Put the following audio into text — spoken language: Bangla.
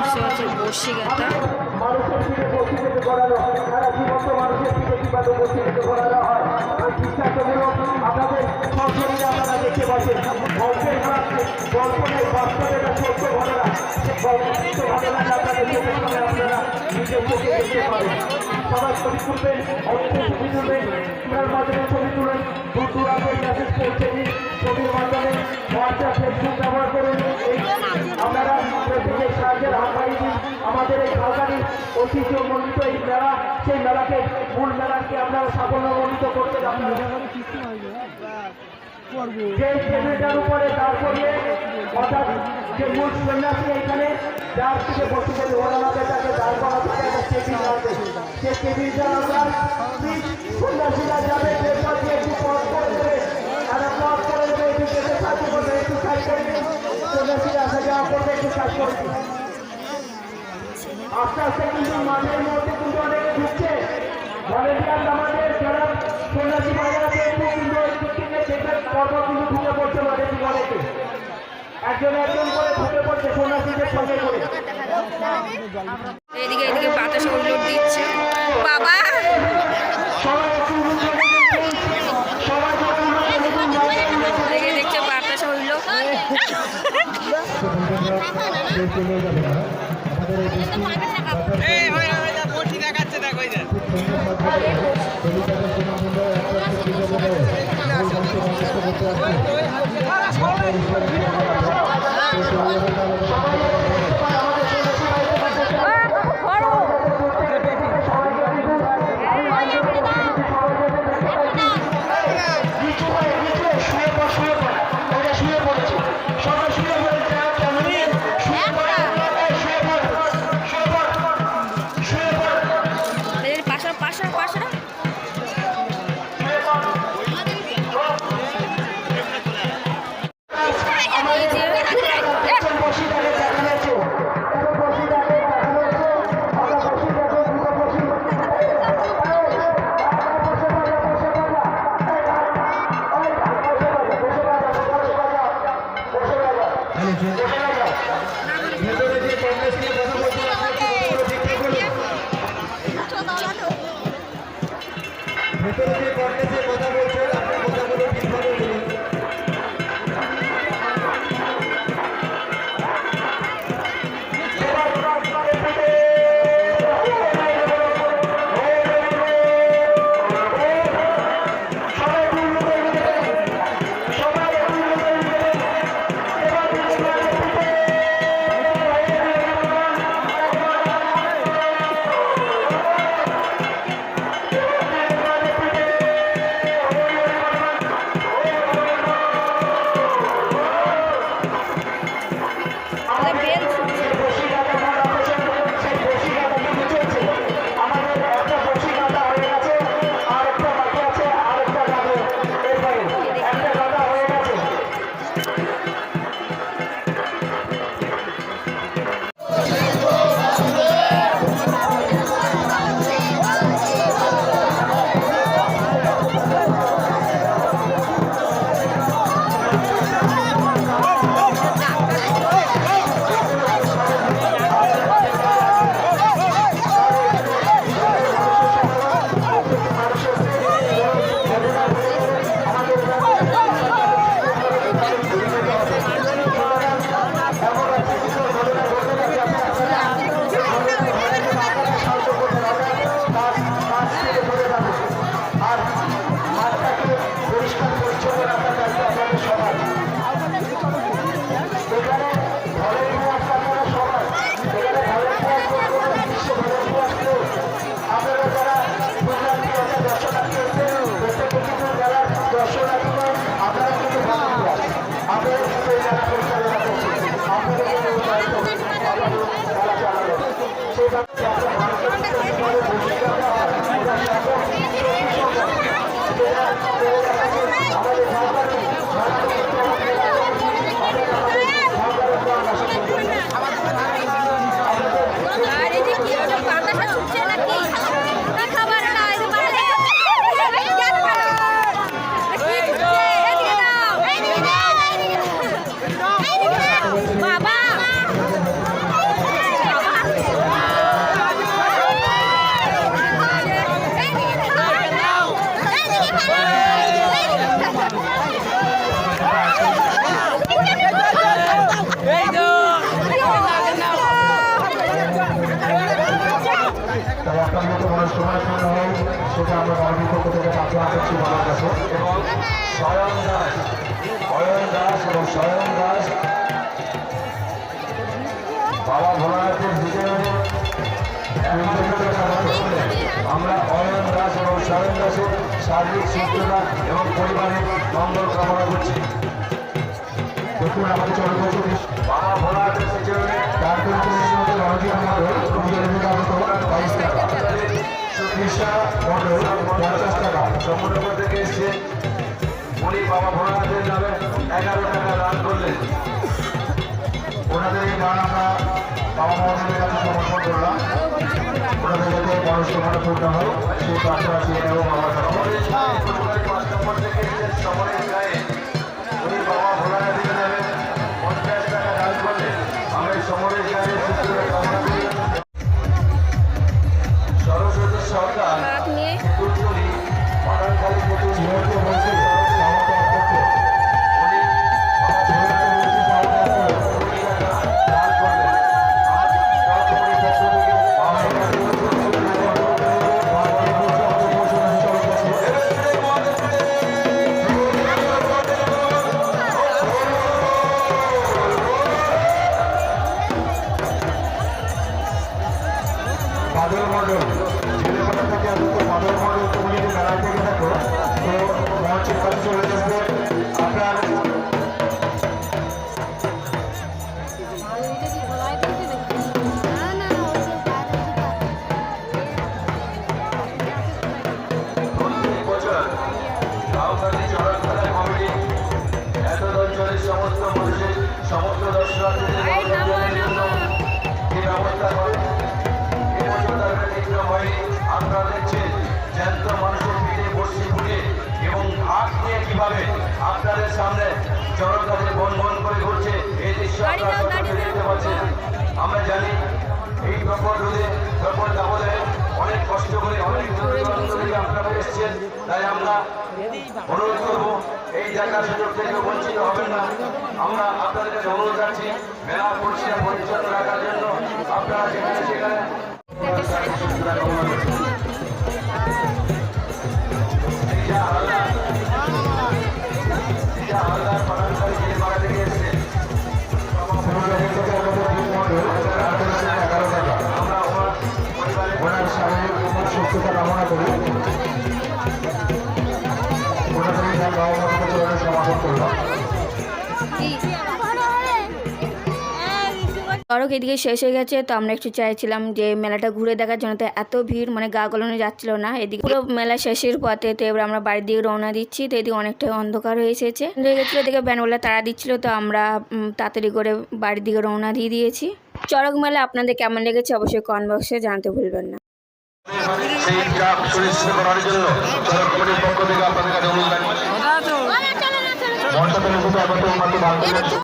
বুঝতে পারছি বর্ষি গাঁথা। মানুষের দিকে বসিতে করানো, তারা জীবন্ত মানুষের দিকে কিভাবে বসিতে করানো হয় ওই দৃষ্টান্তগুলো আপনাদের সশরীরে আপনারা দেখতে পাচ্ছেন। গল্পের গল্প নেই, বাস্তবে এটা সত্য ঘটনা। সত্য ঘটনাটা আপনাদের চোখের সামনে আপনারা নিজের চোখে দেখতে পাবেন। সবাই ছবি তুলবেন, অবশ্যই ছবি তুলবেন, আপনার মাধ্যমে ছবি তুলেন, দূর দূরান্তের মেসেজ পৌঁছে দিন। ছবির মাধ্যমে হোয়াটসঅ্যাপ, ফেসবুক ব্যবহার করুন। আপনারা প্রত্যেকের সাহায্যের হাত বাড়িয়ে দিন। আমাদের এই খালগাড়ি ঐতিহ্যমণ্ডিত এই মেলা, সেই মেলাকে মূল মেলাকে আপনারা সাফল্যমণ্ডিত করতে যাবেন। যে টেবিলটার উপরে দাঁড় করিয়ে অর্থাৎ যে মূল সন্ন্যাসী এখানে যার থেকে বসে যাবে ওনাকে তাকে দাঁড় করা থাকে একটা টেবিল আছে। সেই টেবিলটা আমরা সন্ন্যাসীরা যাবে এরপর দিয়ে একটু পথ করে দেবে, একটা পথ করে দেবে, একটু যেতে সাহায্য করবে, একটু সাইড করে দিন। সন্ন্যাসীরা আসা যাওয়া করবে, একটু সাইড করে দিন। আস্তে আস্তে কিন্তু মাঠের মধ্যে কিন্তু অনেকে ঢুকছে। ভলেন্টিয়ার আমাদের যারা সন্ন্যাসী ভাইরা আছে একটু কিন্তু পরপর কিন্তু ঢুকে পড়ছে মাঠের অনেকে, একজন একজন করে ঢুকে পড়ছে সন্ন্যাসীদের সঙ্গে করে। এদিকে এদিকে বাতাসে উল্লট দিচ্ছে বাবা। দেখে দেখছে বাতাসে উল্লট। দেখাচ্ছে দেখো সময়পূর্ণ হয় সেটা আমরা কমিটির পক্ষ থেকে প্রার্থনা করছি বাবার কাছে। এবং স্বয়ং দাস এবং স্বয়ং দাস বাবা ভোলানাথের বিজয়ে আমরা অয়ন দাস এবং স্বয়ং দাসের শারীরিক সুস্থতা এবং পরিবারের মঙ্গল কামনা করছি। দেখুন আমাদের চলচ্চিত্র বাবা ভোলানাথের বিজয়ে তার রণজিৎ মন্ডল 22 টাকা, সুতৃষা মন্ডল 50 টাকা সম্পূর্ণ থেকে এসছে। উনি বাবা ভোলানাথের নামে 11 টাকা দান করলেন। ওনাদের এই দান আমরা বাবা মহাদেবের কাছে সমর্পণ করলাম। ওনাদের যাতে মানুষ মনে পূর্ণ হয় সেই প্রার্থনা চেয়ে নেব বাবার কাছে। 5 নম্বর থেকে এসছেন সমরের গায়ে, উনি বাবা ভোলানাথের নামে 50 টাকা দান করলেন। আমরা সমরের গায়ে সুস্থতা কামনা করি। সরস্বতী সরকার ভাত নিয়ে কুলতলি মাদারখালী থেকে জীবনকে বলছে উনি দান করলেন। সরকারের পক্ষ থেকে বাদল মন্ডল জেলেপাড়া থেকে আসতে বাদল মন্ডল তুমি যদি মেলা থেকে থাকো তো মঞ্চের কাছে চলে আসবে। আপনার প্রত্যেক বছর কাউখালী চড়কতলা কমিটি এত অঞ্চলের সমস্ত মানুষের সমস্ত দর্শনার্থীদের জন্য এই ব্যবস্থা করে। আপনারা দেখছেন জ্যান্ত মানুষের পিঠে বসি ফুটে এবং হাত নিয়ে কিভাবে আপনাদের সামনে জনতাদের বন করে ঘুরছে এই দৃশ্য আপনারা দেখতে পাচ্ছেন। আমরা জানি এই প্রকট রোদে প্রকট দাবদাহে অনেক কষ্ট করে অনেক দূরান্ত থেকে আপনারা এসেছেন। তাই আমরা অনুরোধ করবো এই দেখার সুযোগ থেকে বঞ্চিত হবেন না। আমরা আপনাদের কাছে অনুরোধ রাখছি মেলা পরিষ্কার পরিচ্ছন্ন রাখার জন্য আপনারা যেখানে সেখানে ওনার শারীরিক সুস্থতা কামনা করি। ওনাদের বাবা মাকে চরণে সমর্পণ করলাম। চড়ক এদিকে শেষ হয়ে গেছে, তো আমরা একটু চাইছিলাম যে মেলাটা ঘুরে দেখার জন্য, তো এত ভিড় মানে গা গলানো যাচ্ছিল না। এদিকে পুরো মেলা শেষের পথে, তো এবার আমরা বাড়ির দিকে রওনা দিচ্ছি। তো এদিকে অনেকটা অন্ধকার হয়ে এসেছে, হয়ে গেছিলো, এদিকে ব্যানওয়ালা তাড়া দিচ্ছিল, তো আমরা তাড়াতাড়ি করে বাড়ির দিকে রওনা দিয়ে দিয়েছি। চড়ক মেলা আপনাদের কেমন লেগেছে অবশ্যই কমেন্ট বক্সে জানাতে ভুলবেন না। সেই চাপ সুনিশ্চিত করার জন্য চড়ক কমিটির পক্ষ থেকে আপনাদের কাছে অনুরোধ রাখছি।